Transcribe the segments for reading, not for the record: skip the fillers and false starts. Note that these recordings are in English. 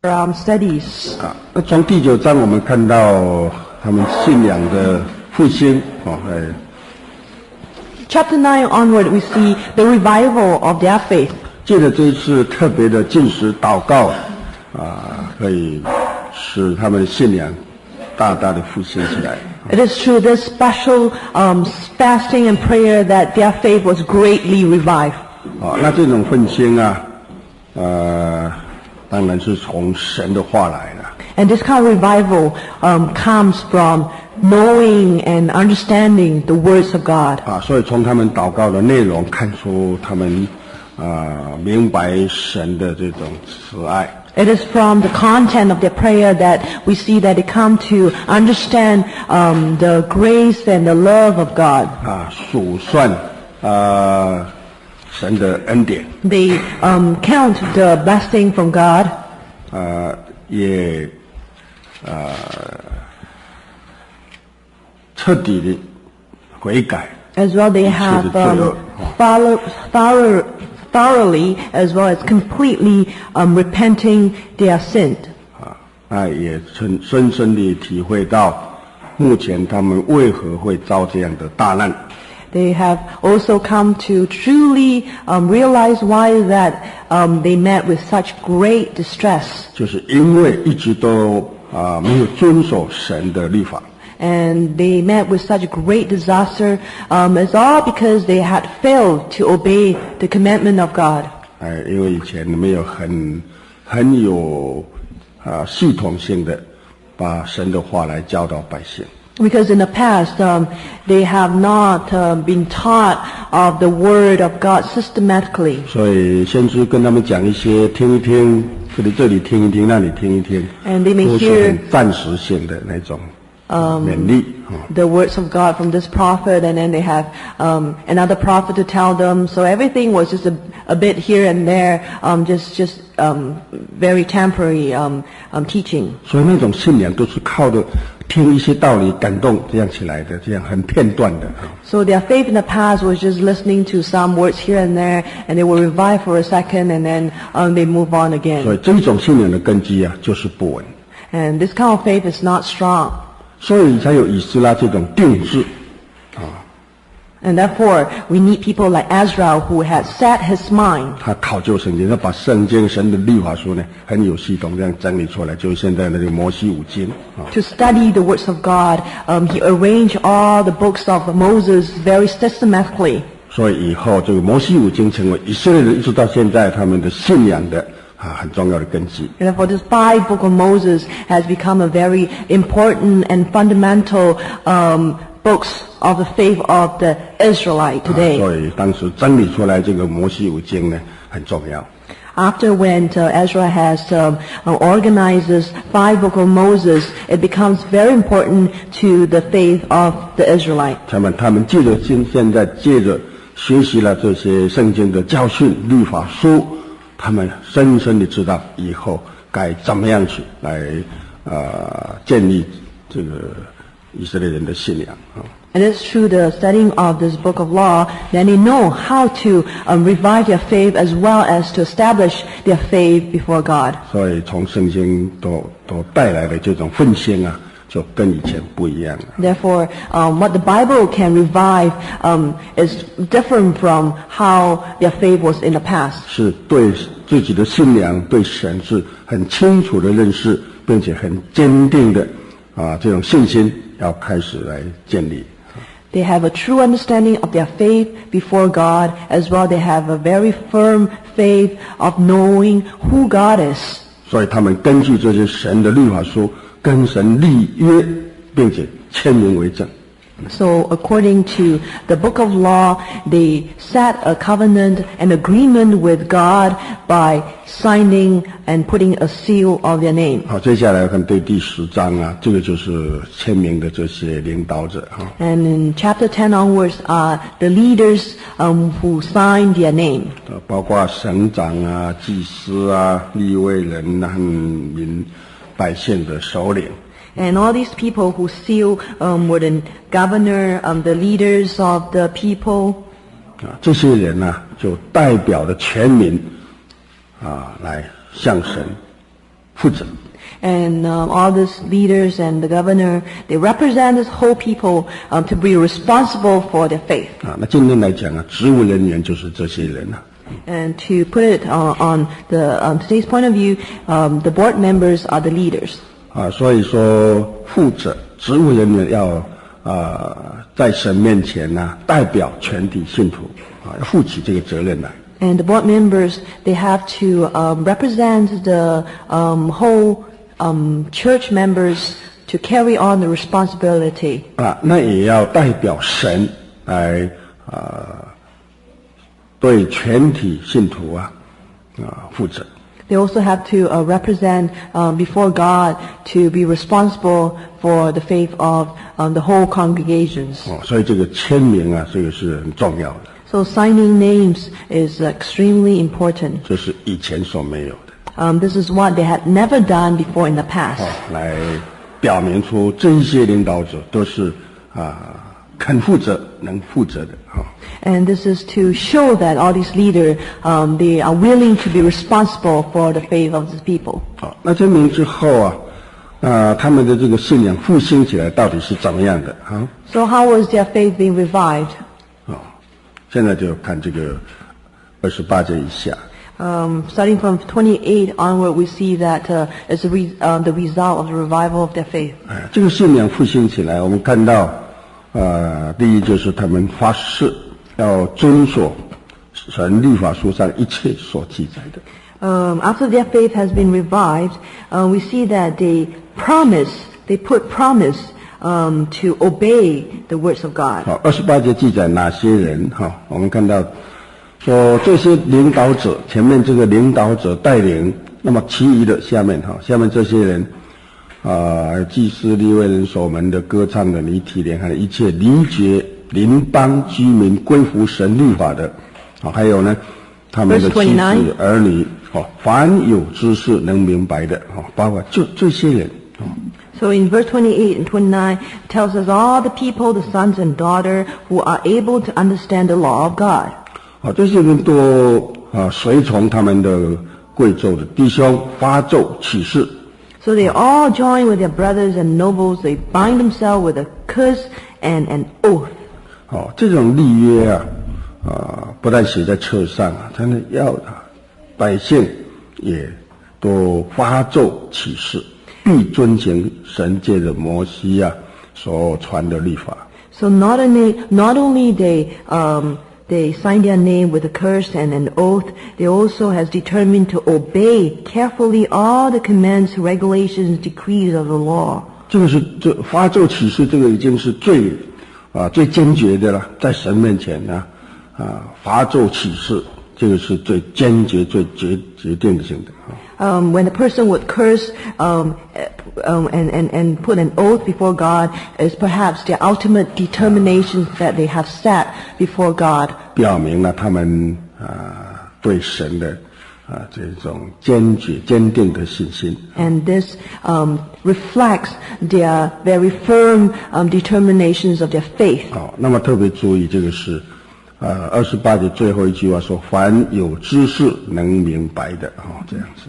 studies. 从第9章我们看到他们信仰的复兴Chapter 9 onward, we see the revival of their faith. 借着这一次特别的禁食祷告可以使他们的信仰大大的复兴起来。It is through this special fasting and prayer that their faith was greatly revived. 那这种复兴当然是从神的话来的。And this kind of revival comes from knowing and understanding the words of God. 所以从他们祷告的内容看出他们明白神的这种慈爱。It is from the content of their prayer that we see that they come to understand the grace and the love of God. 数算神的恩典。They count the blessing from God. 也彻底的悔改。As well, they have thoroughly, as well as completely repenting their sin. 也深深地体会到目前他们为何会遭这样的大难。They have also come to truly realize why that they met with such great distress. 就是因为一直都没有遵守神的律法。And they met with such great disaster. It's all because they had failed to obey the commandment of God. 因为以前没有很有系统性的把神的话来教导百姓。Because in the past, they have not been taught of the Word of God systematically. 所以先知跟他们讲一些，听一听，这里听一听，那里听一听， And they may 都是 hear 很暂时性的那种勉励。the words of God from this prophet, and then they have another prophet to tell them. So everything was just a bit here and there, just very temporary teaching. 所以那种信仰都是靠着听一些道理感动这样起来的，这样很片段的。So their faith in the past was just listening to some words here and there, and they will revive for a second, and then they move on 所 again. 以这种信仰的根基就是不稳， And this kind of faith is not strong. 所以才有以斯拉这种定制。 And therefore, we need people like Ezra who had set his mind. 他考究圣经，他把圣经神的律法书呢很有系统这样整理出来，就是现在那个摩西五经。 To study the words of God, he arranged all the books of Moses very systematically. 所以以后这个摩西五经成为以色列人一直到现在他们的信仰的很重要的根基。 And therefore, this 5 book of Moses has become a very important and fundamental books of the faith of the Israelite today. 所以当时整理出来这个摩西五经呢很重要。 After when Ezra has organized this 5 book of Moses, it becomes very important to the faith of the Israelite. 他们现在借着学习了这些圣经的教训、律法书，他们深深的知道以后该怎么样去来建立这个以色列人的信仰。 And it's through the studying of this book of law that they know how to revive their faith as well as to establish their faith before God. 所以从圣经都带来的这种奋兴就跟以前不一样了。 Therefore, what the Bible can revive is different from how their faith was in the past. 是对自己的信仰、对神是很清楚的认识，并且很坚定的这种信心要开始来建立。 They have a true understanding of their faith before God, as well they have a very firm faith of knowing who God is. 所以他们根据这些神的律法书跟神立约，并且签名为证。 So according to the book of law, they set a covenant and agreement with God by signing and putting a seal of their name. 好，接下来看对第10章这个就是签名的这些领导者And in chapter 10 onwards are the leaders who signed their name. 包括省长祭司利未人和民百姓的首领。 And all these people who seal were the governor, the leaders of the people. 这些人就代表了全民来向神负责。And all these leaders and the governor, they represent this whole people to be responsible for their faith. 那今天来讲职务人员就是这些人了。And to put it on the today's point of view, the board members are the leaders. 所以说负责职务人员要在神面前代表全体信徒要负起这个责任来。And the board members, they have to represent the whole church members to carry on the responsibility. 那也要代表神来对全体信徒负责。They also have to represent before God to be responsible for the faith of the whole congregations. 所以这个签名这个是很重要的。So signing names is extremely important. 这是以前所没有的。This is what they had never done before in the past. 来表明出这些领导者都是肯负责、能负责的。And this is to show that all these leaders, they are willing to be responsible for the faith of these people. 那签名之后他们的这个信仰复兴起来到底是怎么样的So how was their faith being revived? 现在就看这个28节以下。Starting from 28 onward, we see that it's the result of the revival of their faith. 这个信仰复兴起来，我们看到第一就是他们发誓要遵守神律法书上一切所记载的。After their faith has been revived, we see that they put promise to obey the words of God. 28节记载哪些人我们看到说这些领导者，前面这个领导者带领，那么其余的下面这些人祭司、利未人、守门的、歌唱的、尼提连和一切离绝邻邦居民归服神律法的还有呢他们的妻子儿女凡有知识能明白的包括就这些人。So in verse 28 and 29 it tells us all the people, the sons and daughters who are able to understand the law of God. 这些人都随从他们的贵胄的弟兄发咒起誓。So they all join with their brothers and nobles. They bind themselves with a curse and an oath. 这种立约不但写在册上他们要百姓也都发咒起誓，必遵行神借着摩西所传的律法。So not only they sign their name with a curse and an oath, they also has determined to obey carefully all the commands, regulations, decrees of the law. 这个是发咒起誓，这个已经是最坚决的了，在神面前发咒起誓，这个是最坚决、最决定性的。When a person would curse and put an oath before God is perhaps their ultimate determination that they have set before God. 表明了他们对神的这种坚决、坚定的信心。And this reflects their very firm determinations of their faith. 那么特别注意这个是28节最后一句话说，凡有知识能明白的这样子。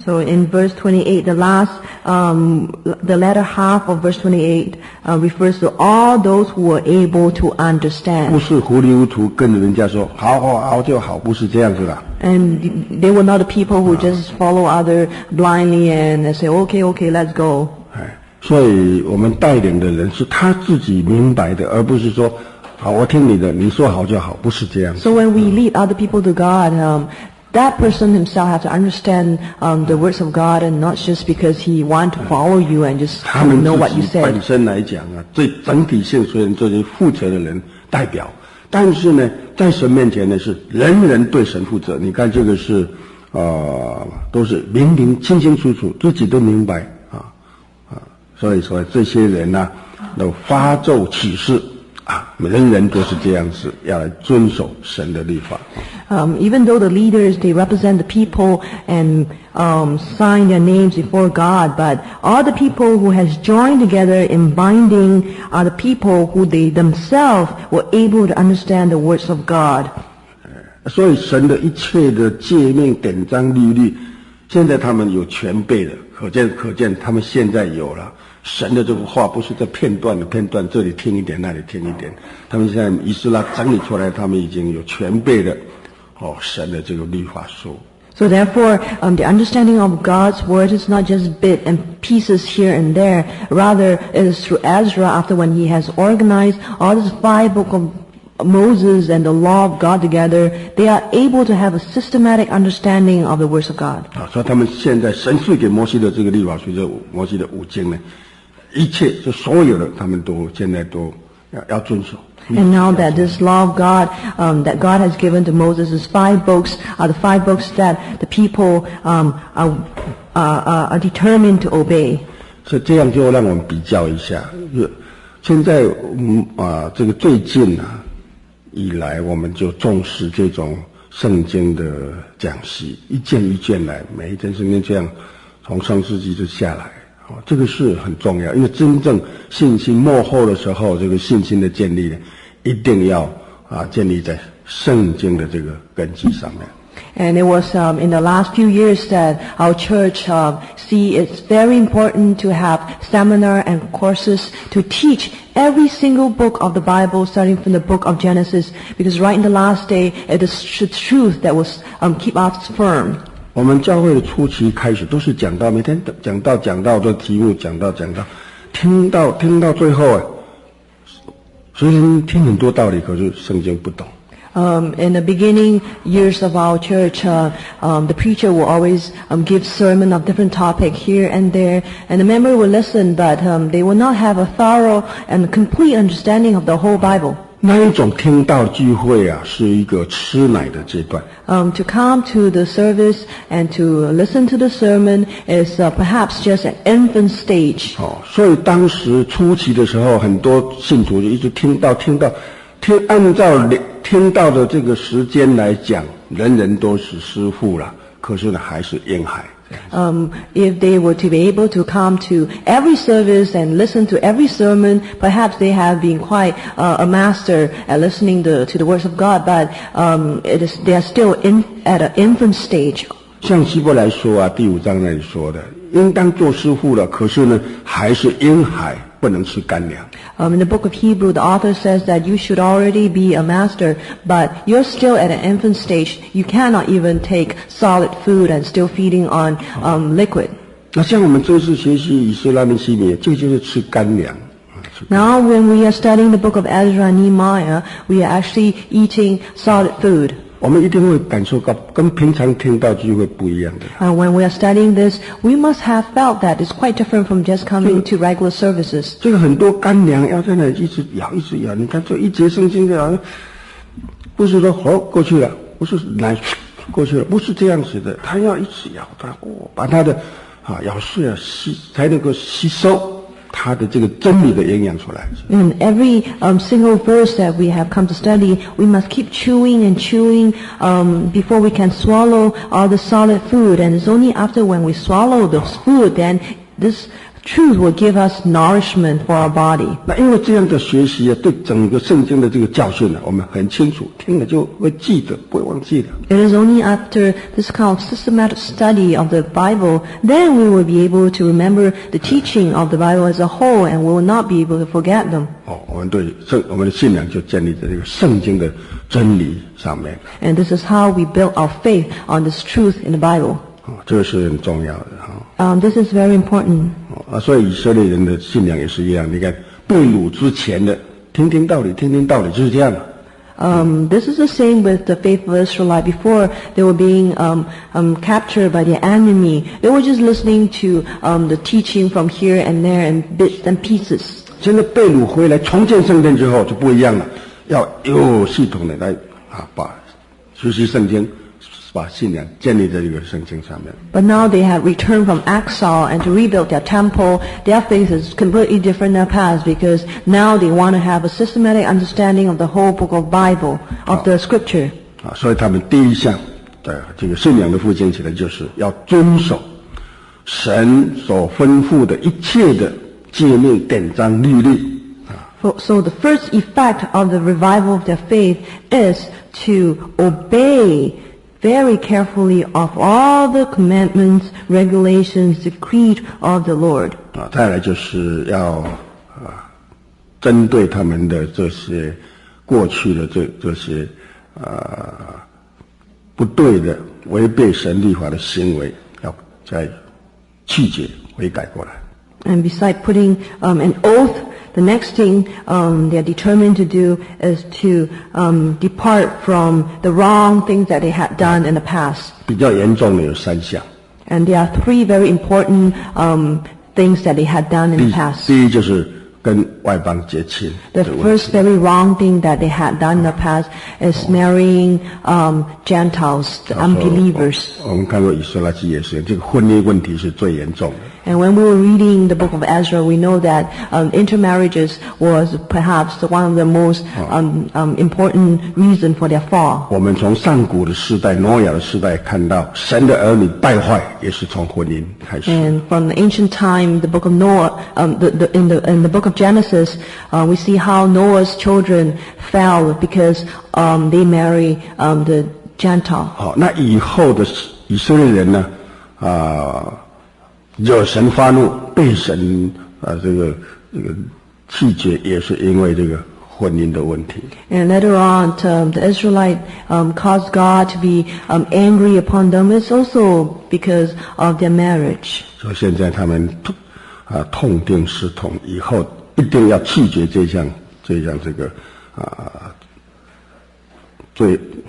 So in verse 28, the latter half of verse 28 refers to all those who are able to understand. 不是糊里糊涂跟人家说好就好，不是这样子的。And they were not the people who just follow other blindly and say, okay, let's go. 所以我们带领的人是他自己明白的，而不是说好我听你的，你说好就好，不是这样子。So when we lead other people to God, that person himself has to understand the words of God, and not just because he want to follow you and just know what you 他们自己 said. 本身来讲最整体性虽然这些负责的人代表，但是呢，在神面前呢是人人对神负责。你看这个是都是明清清楚楚，自己都明白所以说这些人都发咒起誓人人都是这样子，要来遵守神的律法。Even though the leaders, they represent the people and sign their names before God, but all the people who has joined together in binding are the people who they themselves were able to understand the words of God. 所以神的一切的诫命、典章、律例，现在他们有全备的可见他们现在有了神的这个话，不是在片段，这里听一点，那里听一点。他们现在以斯拉整理出来，他们已经有全备的神的这个律法书。So therefore, the understanding of God's word is not just bit and pieces here and there. Rather, it is through Ezra, after when he has organized all these 5 books of Moses and the law of God together, they are able to have a systematic understanding of the words of God. 所以他们现在神赐给摩西的这个律法书，就摩西的5经呢，一切就所有的，他们都现在都要遵守。And now that this law of God, that God has given to Moses, is 5 books, are the 5 books that the people are determined to obey. 所以这样就让我们比较一下，现在这个最近以来，我们就重视这种圣经的讲习，一件一件来，每一件圣经这样从上世纪就下来。这个是很重要，因为真正信心末后的时候，这个信心的建立呢，一定要建立在圣经的这个根基上面。And it was in the last few years that our church see it's very important to have seminar and courses to teach every single book of the Bible, starting from the book of Genesis, because right in the last day, it is the truth that will keep us firm. 我们教会的初期开始都是讲到，每天讲到这题目，讲到，听到最后虽然听很多道理，可是圣经不懂。In the beginning years of our church, the preacher will always give sermon of different topic here and there, and the member will listen, but they will not have a thorough and complete understanding of the whole Bible. 那一种听道聚会是一个吃奶的阶段。To come to the service and to listen to the sermon is perhaps just an infant stage. 所以当时初期的时候，很多信徒就一直听按照听到的这个时间来讲，人人都是师父了，可是呢还是婴孩。If they were to be able to come to every service and listen to every sermon, perhaps they have been quite a master at listening to the words of God, but they are still at an infant stage. 像希伯来说第5章那里说的，应当做师父了，可是呢还是婴孩，不能吃干粮。In the book of Hebrew, the author says that you should already be a master, but you're still at an infant stage. You cannot even take solid food and still feeding on liquid. 那像我们这次学习以斯拉尼希米，这就是吃干粮。Now, when we are studying the book of Ezra and Nehemiah, we are actually eating solid food. 我们一定会感受到跟平常听到聚会不一样的。When we are studying this, we must have felt that it's quite different from just coming to regular services. 这个很多干粮要在那里一直咬，你看这一节圣经的，不是说过去了，不是来过去了，不是这样子的，他要一直咬它，把它的咬碎才能够吸收它的这个真理的营养出来。In every single verse that we have come to study, we must keep chewing and chewing before we can swallow all the solid food. And it's only after when we swallow the food, then this truth will give us nourishment for our body. 那因为这样的学习对整个圣经的这个教训我们很清楚，听了就会记得，不会忘记的。It is only after this kind of systematic study of the Bible, then we will be able to remember the teaching of the Bible as a whole, and we will not be able to forget them. 我们的信仰就建立在这个圣经的真理上面。And this is how we build our faith on this truth in the Bible. 这个是很重要的This is very important. 所以以色列人的信仰也是一样，你看被掳之前的听道理就是这样的。This is the same with the faithful Israelite. Before they were being captured by the enemy, they were just listening to the teaching from here and there and bits and pieces. 现在被掳回来重建圣殿之后就不一样了，要有系统的来把学习圣经，把信仰建立在这个圣经上面。But now they have returned from exile and to rebuild their temple. Their faith is completely different than their past because now they want to have a systematic understanding of the whole book of Bible, of the Scripture. 所以他们第一项的这个信仰的复兴起来，就是要遵守神所吩咐的一切的诫命、典章、律例。So the first effect of the revival of their faith is to obey very carefully of all the commandments, regulations, decreed of the Lord. 再来就是要针对他们的这些过去的这些不对的违背神律法的行为，要再弃绝悔改过来。And beside putting an oath, the next thing they are determined to do is to depart from the wrong things that they had done in the past. 比较严重的有3项。And there are 3 very important things that they had done in the past. 第一就是跟外邦结亲。The first very wrong thing that they had done in the past is marrying Gentiles, the unbelievers. 我们看过以斯拉记也是，这个婚姻问题是最严重的。And when we were reading the book of Ezra, we know that intermarriages was perhaps one of the most important reason for their fall. 我们从上古的时代、挪亚的时代看到，神的儿女败坏也是从婚姻开始。And from the ancient time, the book of Noah, in the book of Genesis, we see how Noah's children fell because they marry the Gentile. 好，那以后的以色列人呢，惹神发怒，被神这个弃绝，也是因为这个婚姻的问题。And later on, the Israelite caused God to be angry upon them. It's also because of their marriage. 所以现在他们痛定思痛，以后一定要弃绝这项这个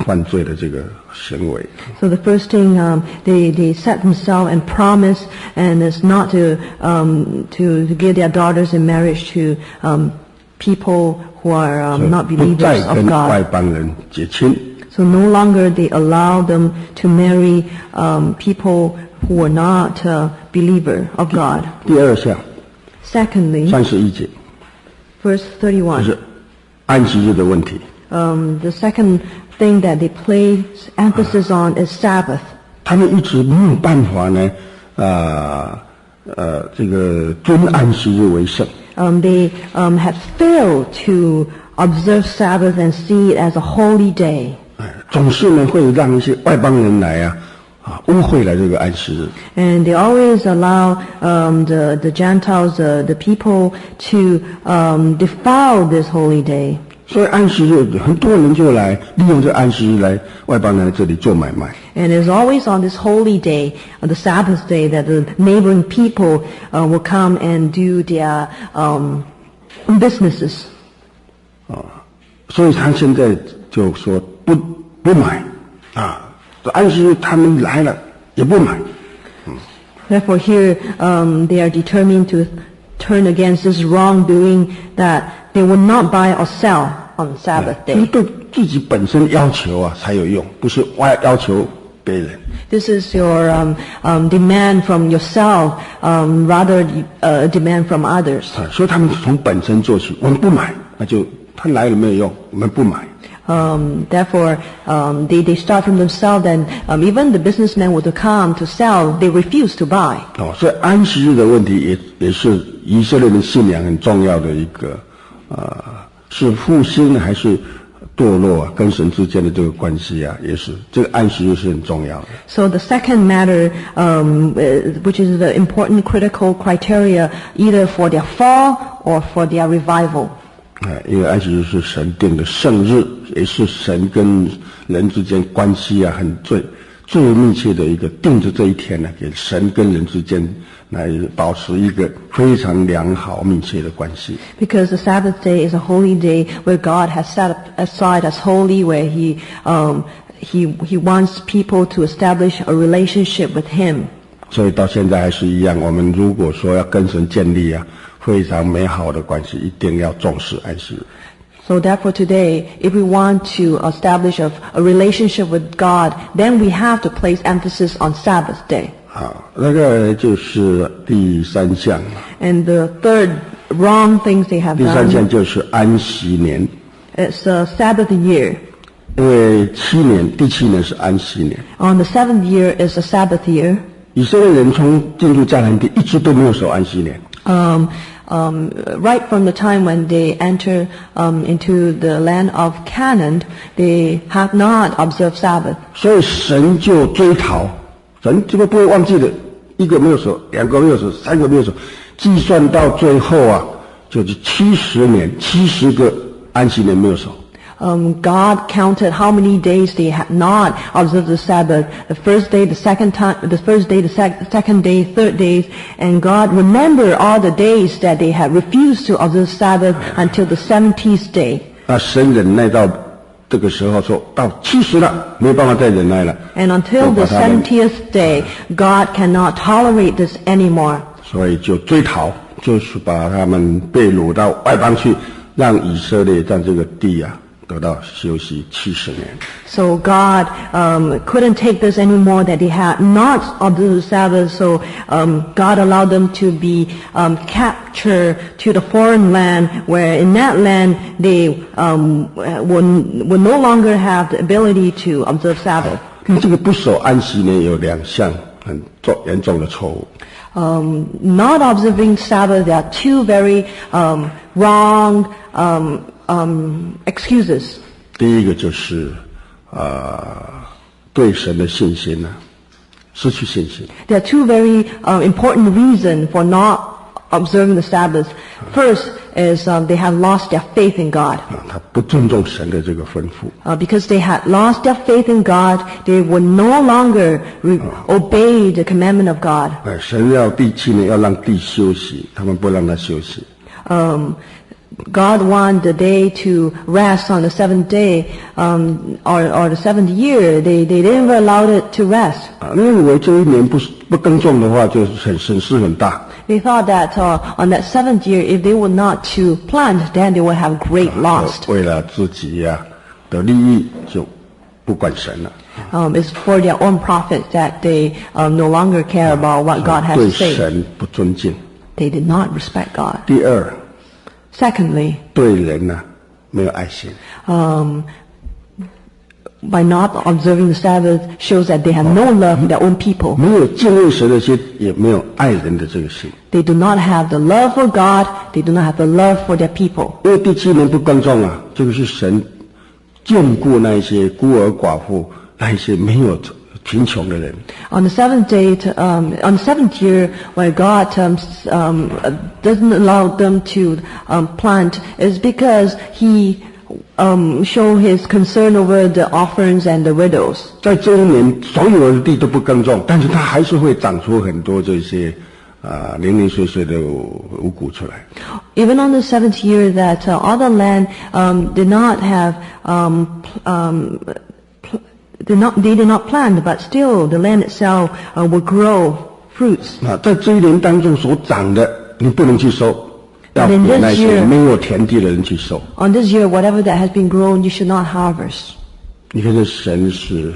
犯罪的这个行为。So the first thing they set themselves and promise, and is not to give their daughters in marriage to people who are not believers of 不再跟外 God. 邦人结亲。 So no longer they allow them to marry people who are not believer of God. 第二项 Secondly, 31节 verse 就 31. 是安息日的问题。The second thing that they place emphasis on is Sabbath. 他们一直没有办法呢，这个尊安息日为圣。They had failed to observe Sabbath and see it as a holy day. 总是呢会让一些外邦人来污秽了这个安息日。And they always allow the Gentiles, the people, to defile this holy day. 所以安息日很多人就来利用这安息日来外邦人在这里做买卖。And it's always on this holy day, the Sabbath day, that the neighboring people will come and do their businesses. 所以他现在就说不买安息日他们来了也不买。Therefore, here they are determined to turn against this wrongdoing, that they will not buy or sell on Sabbath 就是 day. 对自己本身要求才有用，不是要求别人。This is your demand from yourself, rather demand from others. 所以他们从本身做起，我们不买，那就他来了没有用，我们不买。Therefore, they start from themselves, and even the businessmen would come to sell, they refuse to buy. 所以安息日的问题也是以色列人信仰很重要的一个是复兴还是堕落跟神之间的这个关系也是这个安息日是很重要的。So the second matter, which is the important critical criteria, either for their fall or for their revival. 因为安息日是神定的圣日，也是神跟人之间关系很最密切的一个定着这一天呢，给神跟人之间来保持一个非常良好密切的关系。Because the Sabbath day is a holy day where God has set aside as holy, where He wants people to establish a relationship with Him. 所以到现在还是一样，我们如果说要跟神建立非常美好的关系，一定要重视安息日。So therefore today, if we want to establish a relationship with God, then we have to place emphasis on Sabbath day. 好，那个就是第三项。And the third wrong things they have 第三项 done 就是安息年。 is a Sabbath year. 因为第七年是安息年。On the 7th year is a Sabbath year. 以色列人从进入迦南地一直都没有守安息年。right from the time when they enter into the land of Canaan, they have not observed Sabbath. 所以神就追讨，神这个不会忘记的，一个没有守，两个没有守，三个没有守，计算到最后啊，就是70年，70个安息年没有守。God counted how many days they had not observed the Sabbath. The first day, the second day, the second day, third days, and God remembered all the days that they had refused to observe Sabbath until the 70th day. 那神忍耐到这个时候，说到70了，没办法再忍耐了。And until the 70th day, God cannot tolerate this anymore. 所以就追讨，就是把他们被掳到外邦去，让以色列在这个地啊。得到休息70年。So God couldn't take this anymore, that they had not observed the Sabbath, so God allowed them to be captured to the foreign land, where in that land they would no longer have the ability to observe Sabbath. 这个不守安息年有2项很严重的错误。Not observing Sabbath, there are two very wrong excuses. 第一个就是对神的信心呢，失去信心。There are two very important reasons for not observing the Sabbath. First is they have lost their faith in God. 他不尊重神的这个吩咐。Because they had lost their faith in God, they would no longer obey the commandment of God. 神要第7年要让地休息，他们不让他休息。God wanted the day to rest on the seventh day, or the seventh year. They didn't allow it to rest. 认为这一年不耕种的话，就是损失很大。They thought that on that seventh year, if they were not to plant, then they would have great loss. 为了自己的利益，就不管神了。It's for their own profit that they no longer care about what God has to say. 对神不尊敬。They did not respect God. 第二。Secondly, 对人呢没有爱心。By not observing the Sabbath shows that they have no love for their own people. 没有敬畏神的心，也没有爱人的这个心。They do not have the love for God. They do not have the love for their people. 因为第7年不耕种啊，这个是神眷顾那一些孤儿寡妇，那一些没有贫穷的人。On the seventh day, on the seventh year, where God doesn't allow them to plant, is because He show His concern over the orphans and the widows. 在这一年，所有的地都不耕种，但是它还是会长出很多这些零零碎碎的五谷出来。Even on the seventh year, that all the land did not have they did not plant, but still the land itself will grow fruits. 在这一年当中所长的，你不能去收，要给那些没有田地的人去收。On this year, whatever that has been grown, you should not harvest. 你看，这神是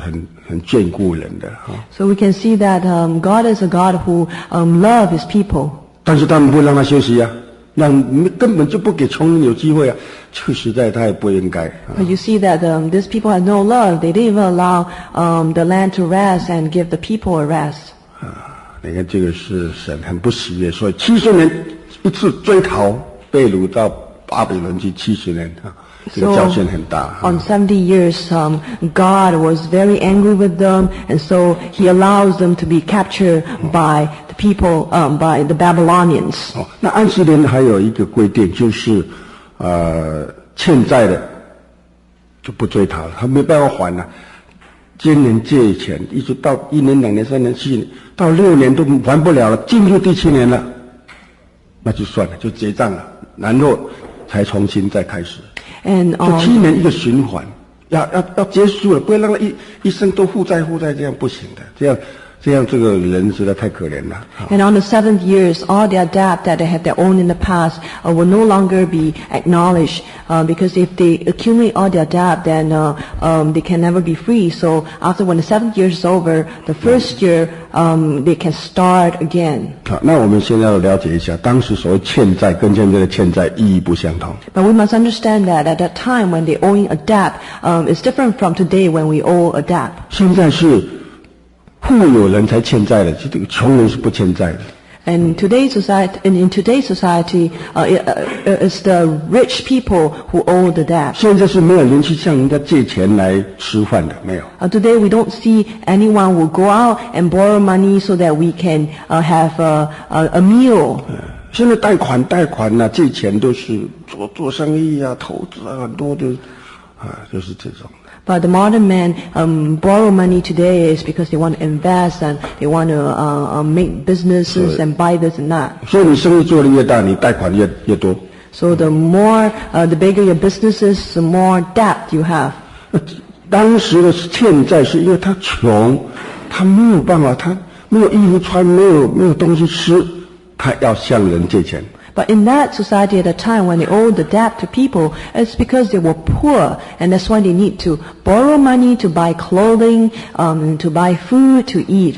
很眷顾人的哈。So we can see that God is a God who loves His people. 但是他们不让他休息啊，根本就不给穷人有机会啊，这个实在太不应该。But you see that these people have no love. They didn't even allow the land to rest and give the people a rest. 你看这个是神很不喜悦，所以70年一次追讨被掳到巴比伦去70年啊，这个教训很大。On 70 years, God was very angry with them, and so He allows them to be captured by the people, by the Babylonians. 那安息年还有一个规定，就是欠债的就不追讨了，他没办法还了。今年借钱，一直到1年、2年、3年、4年，到6年都还不了了，进入第7年了，那就算了，就结账了，然后才重新再开始。And 这7年一个循环，要结束了，不会让他一生都负债，这样不行的，这样这个人实在太可怜了。And on the 7th years, all their debt that they had their own in the past will no longer be acknowledged, because if they accumulate all their debt, then they can never be free. So after when the 7th year is over, the first year they can start again. 好，那我们现在要了解一下，当时所谓欠债跟现在的欠债意义不相同。But we must understand that at that time when they owing a debt, is different from today when we owe a debt. 现在是富有人才欠债的，这个穷人是不欠债的。And in today's society, it's the rich people who owe the debt. 现在是没有人去向人家借钱来吃饭的，没有。Today we don't see anyone who go out and borrow money so that we can have a meal. 现在贷款啊，借钱都是做生意啊，投资啊，很多的就是这种。But the modern man borrow money today is because they want to invest and they want to make businesses and buy this and that. 所以你生意做得越大，你贷款越多。So the bigger your business is, the more debt you have. 当时的欠债是因为他穷，他没有办法，他没有衣服穿，没有东西吃，他要向人借钱。But in that society at the time when they owed the debt to people, it's because they were poor, and that's why they need to borrow money to buy clothing, to buy food, to eat.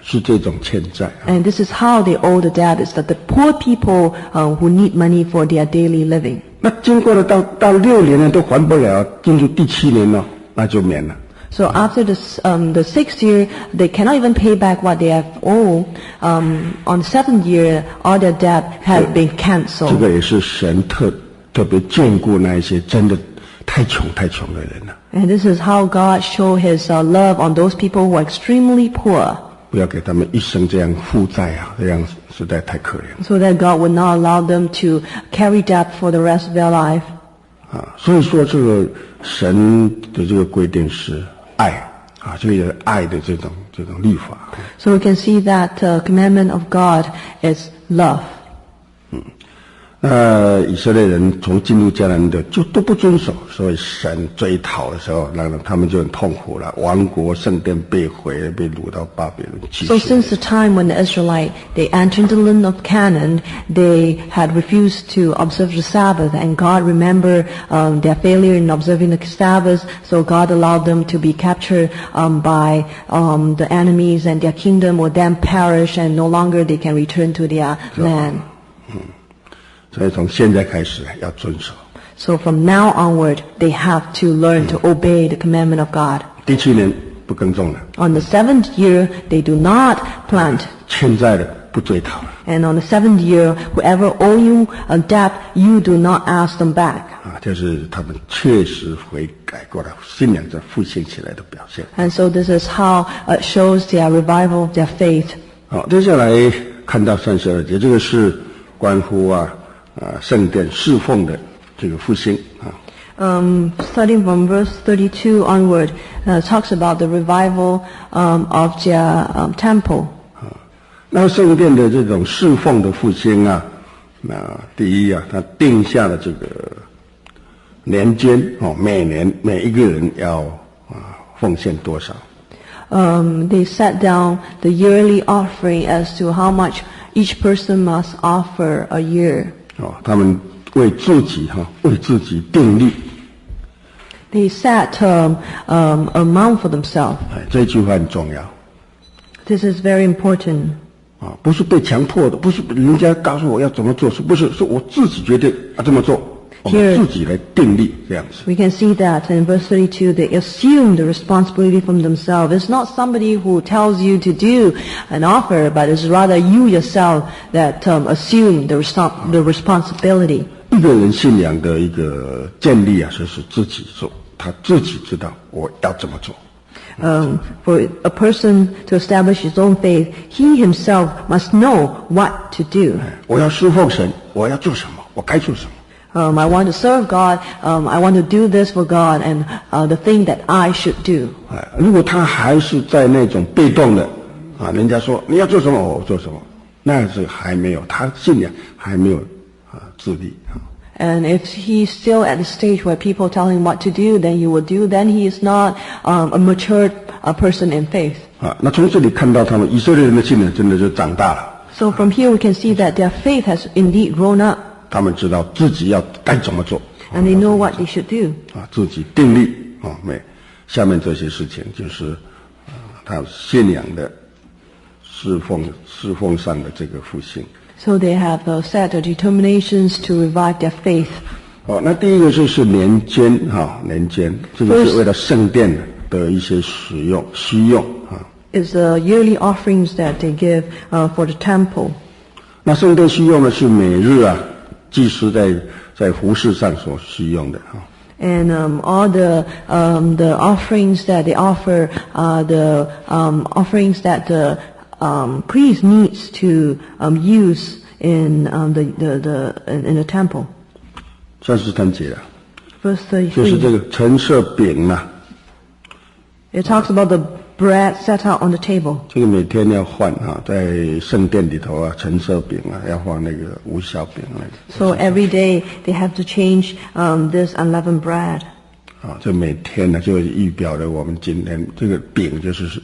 是这种欠债。And this is how they owe the debt, is that the poor people who need money for their daily living. 那经过了到6年呢都还不了，进入第7年了，那就免了。So after the 6th year, they cannot even pay back what they have owed. On the 7th year, all their debt had been cancelled. 这个也是神特别眷顾那一些真的太穷的人了。And this is how God showed His love on those people who are extremely poor. 不要给他们一生这样负债啊，这样实在太可怜。So that God would not allow them to carry debt for the rest of their life. 所以说这个神的这个规定是爱啊，这个爱的这种律法。So we can see that commandment of God is love. 以色列人从进入迦南的就都不遵守，所以神追讨的时候，让他们就很痛苦了。王国圣殿被毁，被掳到巴比伦去。So since the time when the Israelites they entered the land of Canaan, they had refused to observe the Sabbath, and God remembered their failure in observing the Sabbath. So God allowed them to be captured by the enemies, and their kingdom would then perish, and no longer they can return to their land. 所以从现在开始要遵守。So from now onward, they have to learn to obey the commandment of God. 第7年不耕种了。On the 7th year, they do not plant. 欠债的不追讨了。And on the 7th year, whoever owe you a debt, you do not ask them back. 就是他们确实悔改过来，信仰在复兴起来的表现。And so this is how it shows their revival of their faith. 好，接下来看到32节，这个是关乎圣殿侍奉的这个复兴啊。Starting from verse 32 onward, talks about the revival of their temple. 那圣殿的这种侍奉的复兴啊，第一啊，他定下了这个年间每年每一个人要奉献多少。They set down the yearly offering as to how much each person must offer a year. 他们为自己定立。They set amount for themselves. 这句话很重要。This is very important. 不是被强迫的，不是人家告诉我要怎么做，是我自己决定这么做，我们自己来定立这样子。We can see that in verse 32, they assume the responsibility from themselves. It's not somebody who tells you to do an offer, but it's rather you yourself that assume the responsibility. 一个人信仰的一个建立啊，就是自己做，他自己知道我要怎么做。For a person to establish his own faith, he himself must know what to do. 我要侍奉神，我要做什么，我该做什么。I want to serve God. I want to do this for God, and the thing that I should do. 如果他还是在那种被动的人家说你要做什么，我做什么，那是还没有他信仰还没有自立。And if he's still at the stage where people tell him what to do, then he will do. Then he is not a matured person in faith. 那从这里看到他们以色列人的信仰真的就长大了。So from here we can see that their faith has indeed grown up. 他们知道自己该怎么做。And they know what they should do. 自己定立下面这些事情就是他信仰的侍奉上的这个复兴。So they have set the determinations to revive their faith. 那第一个就是年间年间，这个是为了圣殿的一些需用。Is the yearly offerings that they give for the temple. 那圣殿需用的是每日祭司在服事上所需用的And all the offerings that they offer are the offerings that the priest needs to use in the temple. 33节Verse 就是这 33. 个陈设饼It talks about the bread set out on the table. 这个每天要换在圣殿里头陈设饼要放那个无酵饼So every day they have to change this unleavened bread. 这每天就预表了我们今天这个饼就是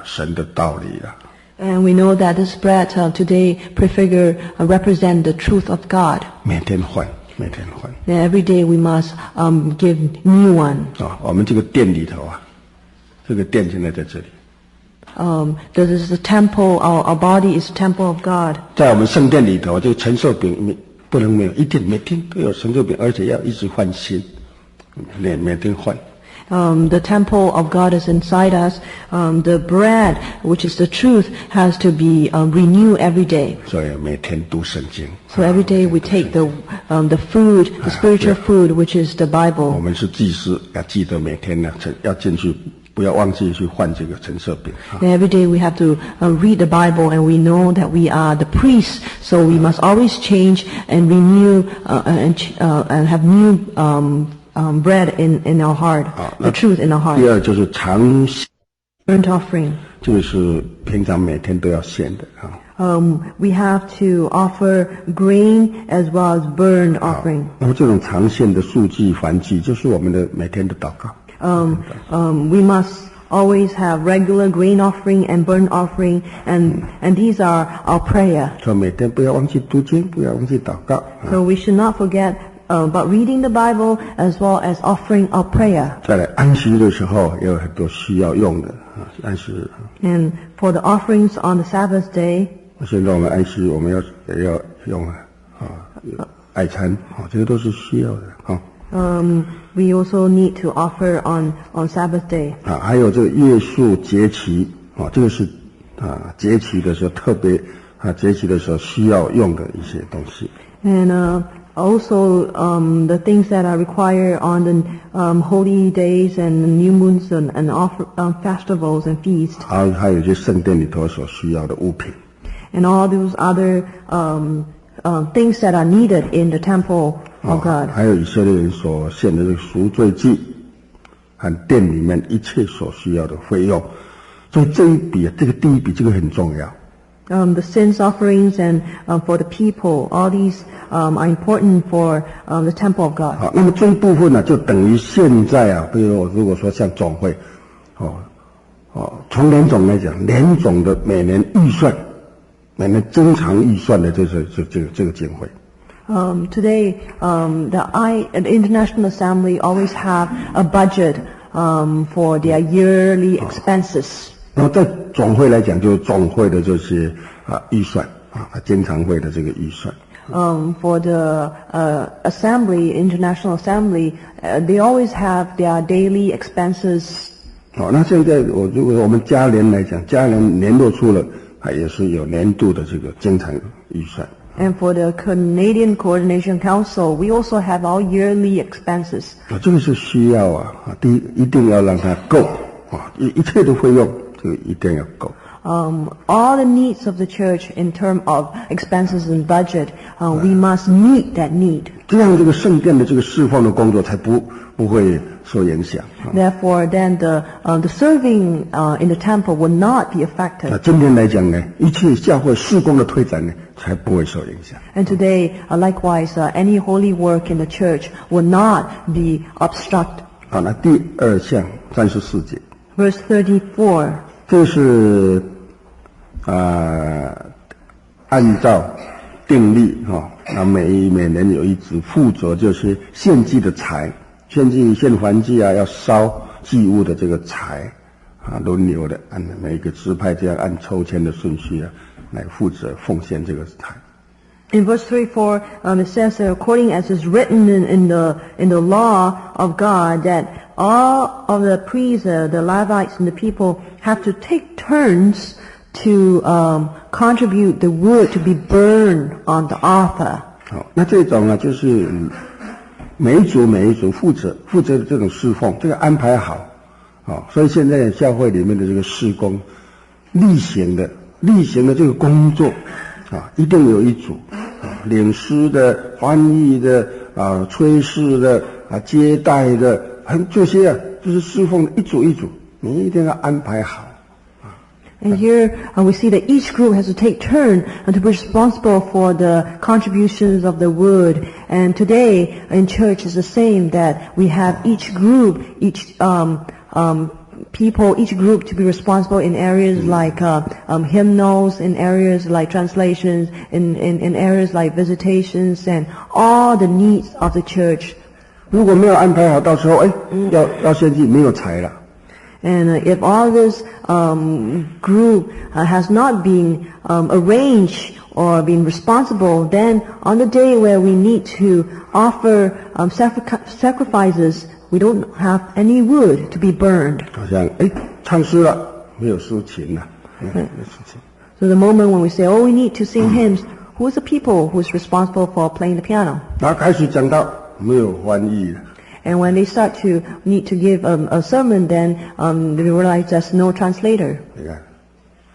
神的道理了。And we know that this bread today represent the truth of God. 每天换。And every day we must give new one. 我们这个殿里头这个殿现在在这里。This is the temple. Our body is the temple of God. 在我们圣殿里头，这个陈设饼不能没有，一定每天都有陈设饼，而且要一直换新，每天换。The temple of God is inside us. The bread, which is the truth, has to be renewed every day. 所以每天读圣经。So every day we take the food, the spiritual food, which is the Bible. 我们是祭司，要记得每天要进去，不要忘记去换这个陈设饼。And every day we have to read the Bible, and we know that we are the priests, so we must always change and renew and have new bread in our heart, the truth in our heart. 第二就是常 Burnt offering. 这个是平常每天都要献的We have to offer grain as well as burnt offering. 那么这种常献的素祭、燔祭，就是我们的每天的祷告。We must always have regular grain offering and burnt offering, and these are our prayer. 所以每天不要忘记读经，不要忘记祷告。So we should not forget about reading the Bible as well as offering our prayer. 再来安息的时候也有很多需要用的安息日。And for the offerings on the Sabbath day. 现在我们安息，我们也要用爱餐这个都是需要的We also need to offer on Sabbath day. 还有这个月数节期这个是节期的时候特别节期的时候需要用的一些东西。And also the things that are required on the holy days and new moons and festivals and feasts. 还有一些圣殿里头所需要的物品。And all those other things that are needed in the temple of God. 还有以色列人所献的这个赎罪祭和殿里面一切所需要的费用，所以这一笔这个第一笔这个很重要。The sins offerings and for the people, all these are important for the temple of God. 好，那么这一部分呢，就等于现在比如我如果说像总会，从联总来讲，联总的每年预算，每年经常预算的这个经费。Today, the International Assembly always have a budget for their yearly expenses. 那么在总会来讲，就是总会的这些预算经常会的这个预算。For the International Assembly, they always have their daily expenses. 那现在如果我们家联来讲，家联联络出了也是有年度的这个经常预算。And for the Canadian Coordination Council, we also have our yearly expenses. 这个是需要第一一定要让它够一切的费用这个一定要够。All the needs of the church in terms of expenses and budget, we must meet that need. 这样这个圣殿的这个释放的工作才不会受影响。Therefore, then the serving in the temple will not be affected. 今天来讲呢，一切教会事工的推展呢，才不会受影响。And today, likewise, any holy work in the church will not be obstructed. 好，那第二项34节。Verse 34. 这是按照定例那每年有一支负责就是献祭的财，献祭献燔祭要烧祭物的这个财轮流的按每一个支派这样按抽签的顺序来负责奉献这个财。In verse 34, it says, according as is written in the law of God, that all of the priests, the Levites, and the people have to take turns to contribute the wood to be burned on the altar. 好，那这种呢，就是每一组负责的这种侍奉，这个安排好，好，所以现在教会里面的这个事工，例行的这个工作啊，一定有一组啊，领诗的、翻译的啊、炊事的啊、接待的，这些啊，就是侍奉的一组，你一定要安排好。And here we see that each group has to take turn to be responsible for the contributions of the wood. And today in church is the same, that we have each group, each group to be responsible in areas like hymnals, in areas like translations, in areas like visitations, and all the needs of the church. 如果没有安排好，到时候要献祭没有财了。And if all this group has not been arranged or been responsible, then on the day where we need to offer sacrifices, we don't have any wood to be burned. 好像唱诗了，没有抒情了，没有抒情。So the moment when we say, oh, we need to sing hymns, who is the people who is responsible for playing the piano? 然后开始讲到没有翻译了。And when they start to need to give a sermon, then they realize there's no translator. 你看，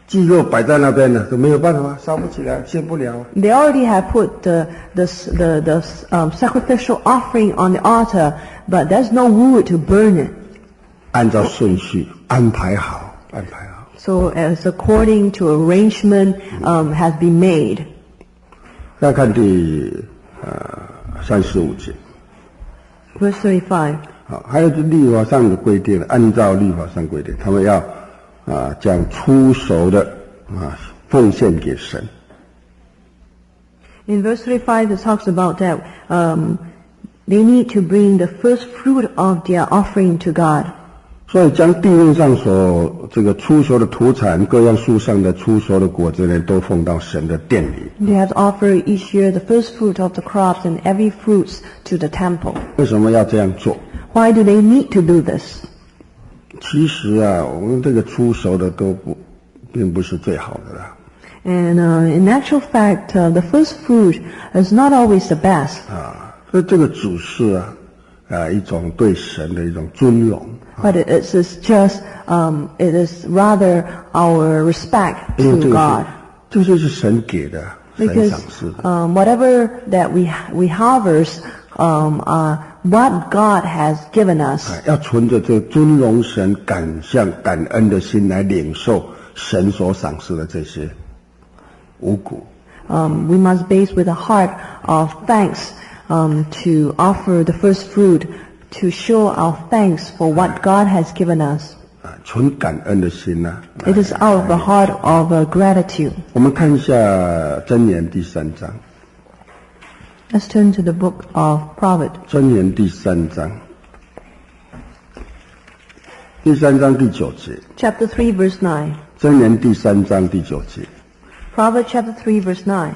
祭肉摆在那边了，都没有办法，烧不起来，献不了。They already have put the sacrificial offering on the altar, but there's no wood to burn it. 按照顺序安排好。So as according to arrangement has been made. 再看第35节。Verse 35. 好，还有律法上的规定，按照律法上规定，他们要将初熟的奉献给神。In verse 35 it talks about that they need to bring the first fruit of their offering to God. 所以将地面上所这个初熟的土产，各样树上的初熟的果子呢，都奉到神的殿里。They have to offer each year the first fruit of the crops and every fruits to the temple. 为什么要这样做？ Why do they need to do this? 其实我们这个初熟的并不是最好的啦。And in actual fact, the first fruit is not always the best. 所以这个只是一种对神的一种尊荣。But it is just, it is rather our respect to God. 这就是神给的，神赏赐的。Whatever that we harvest, what God has given us. 要存着这尊荣神、感恩的心来领受神所赏赐的这些五谷。We must base with a heart of thanks to offer the first fruit, to show our thanks for what God has given us. 存感恩的心It is out of the heart of gratitude. 我们看一下箴言第3章。Let's turn to the book of Proverbs. 箴言第3章，第3章第9节。Chapter 3, verse 9. 箴言第3章第9节。Proverbs chapter 3, verse 9.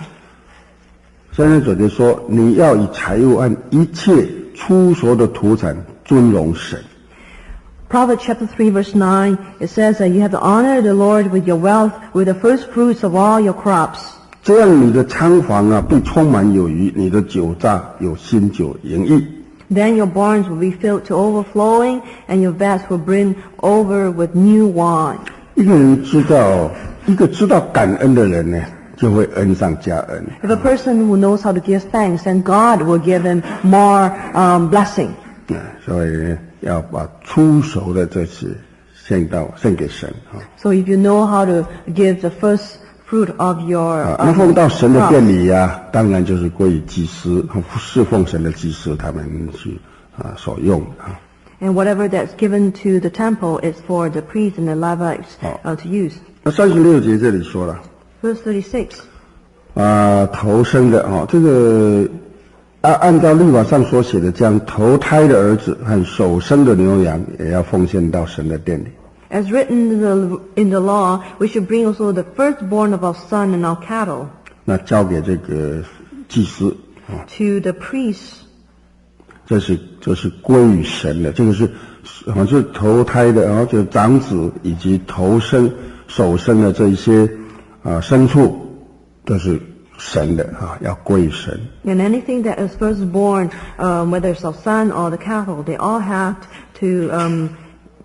3章9节说：“你要以财物和一切初熟的土产尊荣神。” Proverbs chapter 3, verse 9, it says that you have to honor the Lord with your wealth, with the first fruits of all your crops. 这样你的仓房必充满有余，你的酒榨有新酒盈溢。 Then your barns will be filled to overflowing, and your vats will brim over with new wine. 一个知道感恩的人呢，就会恩上加恩。 If a person who knows how to give thanks, then God will give him more blessing. 所以要把初熟的这些献给神。 So if you know how to give the first fruit of your 那奉到神的殿里当然就是归于祭司，侍奉神的祭司他们去所用的。 And whatever that's given to the temple is for the priests and the Levites to use. 那36节这里说了 Verse 36. 头生的这个按照律法上所写的，将头胎的儿子和首生的牛羊也要奉献到神的殿里。 As written in the law, we should bring also the firstborn of our son and our cattle. 那交给这个祭司 To the priests. 这是归于神的，这个是头胎的，就长子以及头生首生的这一些牲畜都是神的要归神。 And anything that is firstborn, whether it's a son or the cattle, they all have to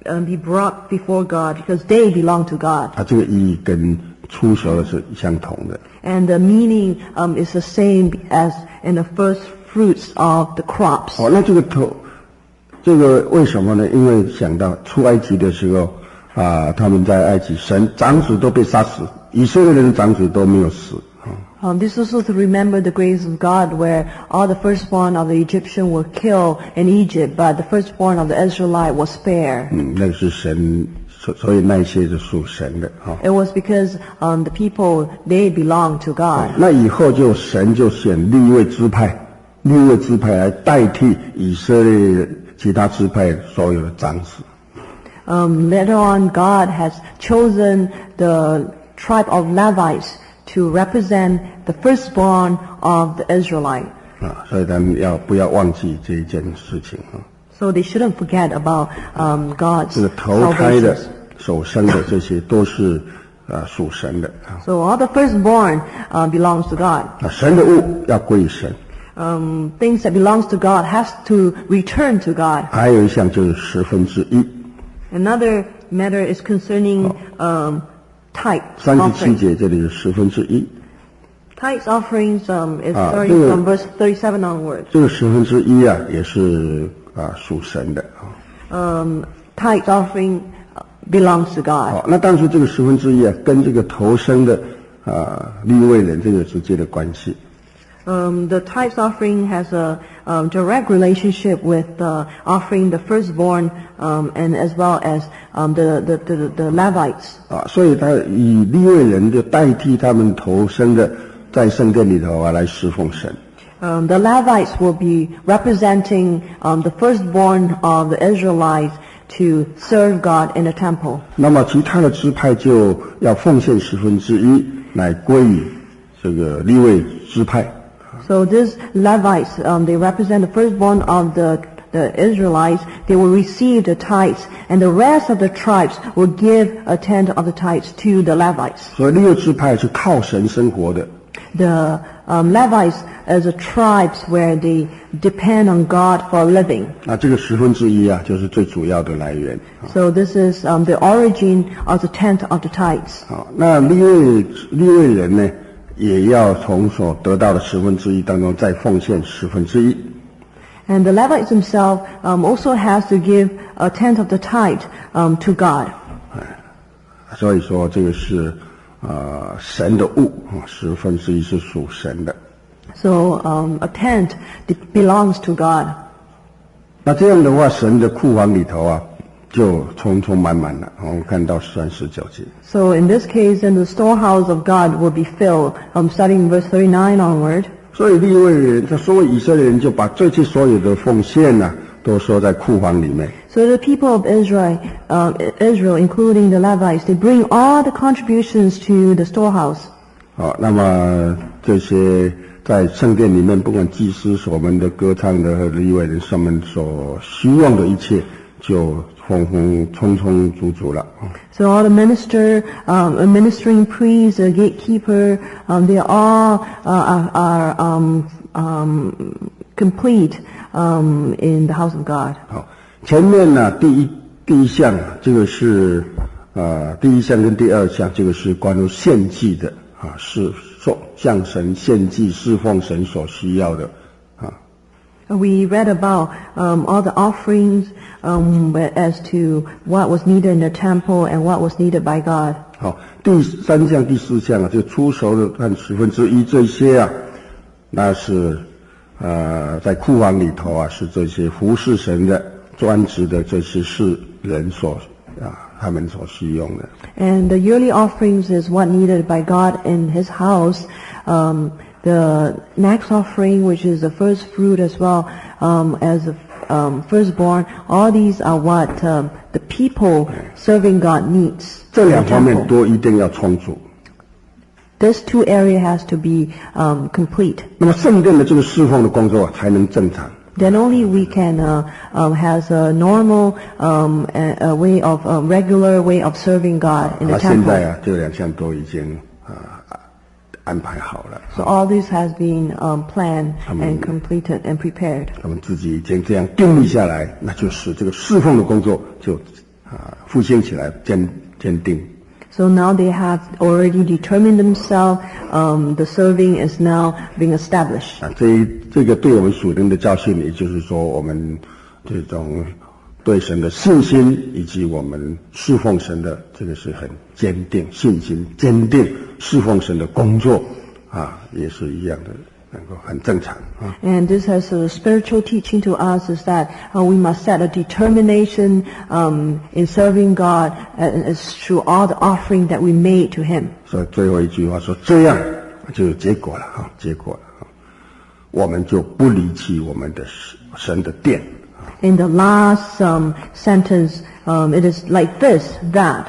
be brought before God because they belong to God. 这个意义跟出熟的是相同的。 And the meaning is the same as in the first fruits of the crops. 那这个为什么呢？因为想到出埃及的时候他们在埃及神长子都被杀死，以色列人的长子都没有死。This is also to remember the grace of God, where all the firstborn of the Egyptian were killed in Egypt, but the firstborn of the Israelite was spared. 那个是神，所以那些是属神的。It was because the people, they belong to God. 那以后神就选利未支派来代替以色列其他支派所有的长子。Later on, God has chosen the tribe of Levites to represent the firstborn of the Israelite. 所以他们不要忘记这一件事情。So they shouldn't forget about God's 这个头胎的 salvation. 首生的这些都是属神的。 So all the firstborn belongs to God. 神的物要归神。 Things that belongs to God has to return to God. 还有一项就是1/10。 Another matter is concerning tithe 37 offering. 节这里是1/10。 Tithe offerings is starting from verse 37 onwards. 这个1/10也是属神的。 Tithe offering belongs to God. 那但是这个1/10跟这个头生的利未人这个直接的关系。 The tithe offering has a direct relationship with offering the firstborn and as well as the Levites. 所以他以利未人就代替他们头生的在圣殿里头来侍奉神。 The Levites will be representing the firstborn of the Israelites to serve God in the temple. 那么其他的支派就要奉献1/10来归于这个利未支派。 So these Levites, they represent the firstborn of the Israelites. They will receive the tithes, and the rest of the tribes will give a tenth of the tithes to the Levites. 所以利未支派是靠神生活的。 The Levites as a tribes where they depend on God for a living. 那这个1/10就是最主要的来源。 So this is the origin of the tenth of the tithes. 那利未人呢？ 也要从所得到的1/10当中再奉献1/10。 And the Levites themselves also has to give a tenth of the tithe to God. 所以说这个是神的物，1/10是属神的。 So a tenth belongs to God. 那这样的话，神的库房里头就充充满满了。我们看到13、19节。 So in this case, then the storehouse of God will be filled. Starting verse 39 onward. 所以利未人，所有以色列人就把这些所有的奉献都收在库房里面。 So the people of Israel, including the Levites, they bring all the contributions to the storehouse. 那么这些在圣殿里面，不管祭司、所们的歌唱的和利未人他们所需用的一切，就充足了。 So all the ministering priests, the gatekeeper, they all are complete in the house of God. 好，前面呢第一项这个是第一项跟第二项这个是关于献祭的是向神献祭侍奉神所需要的。 We read about all the offerings as to what was needed in the temple and what was needed by God. 好，第3项、第4项就出熟的和1/10这些那是在库房里头是这些服侍神的专职的这些世人他们所需用的。 And the yearly offerings is what needed by God in His house. The next offering, which is the first fruit as well as the firstborn, all these are what the people serving God needs. 这两方面都一定要充足。 This two area has to be complete. 那么圣殿的这个侍奉的工作才能正常。Then only we can has a normal a way of regular way of serving God in the 现 temple. 在这2项都已经安排好了。 So all this has been planned and completed and prepared. 他们自己已经这样定立下来，那就是这个侍奉的工作就复兴起来，坚定。 So now they have already determined themselves. The serving is now being established. 这个对我们属灵的教训，也就是说，我们这种对神的信心，以及我们侍奉神的这个是很坚定，信心坚定，侍奉神的工作也是一样的，能够很正常啊。 And this has a spiritual teaching to us is that we must set a determination in serving God through all the offering that we made to Him. 所以最后一句话说，这样就有结果了结果了我们就不离弃我们的神的殿。 In the last sentence, it is like this, that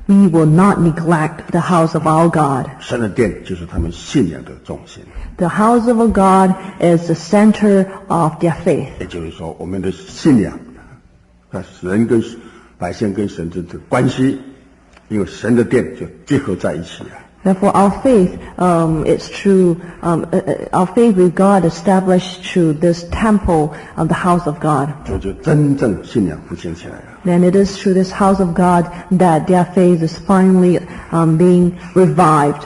we will not neglect the house of our God. 神的殿就是他们信仰的中心。 The house of our God is the center of their faith. 也就是说，我们的信仰，人跟百姓跟神的关系，因为神的殿就结合在一起了。 Therefore, our faith is through our faith with God established through this temple of the house of God. 就真正信仰复兴起来了。 Then it is through this house of God that their faith is finally being revived.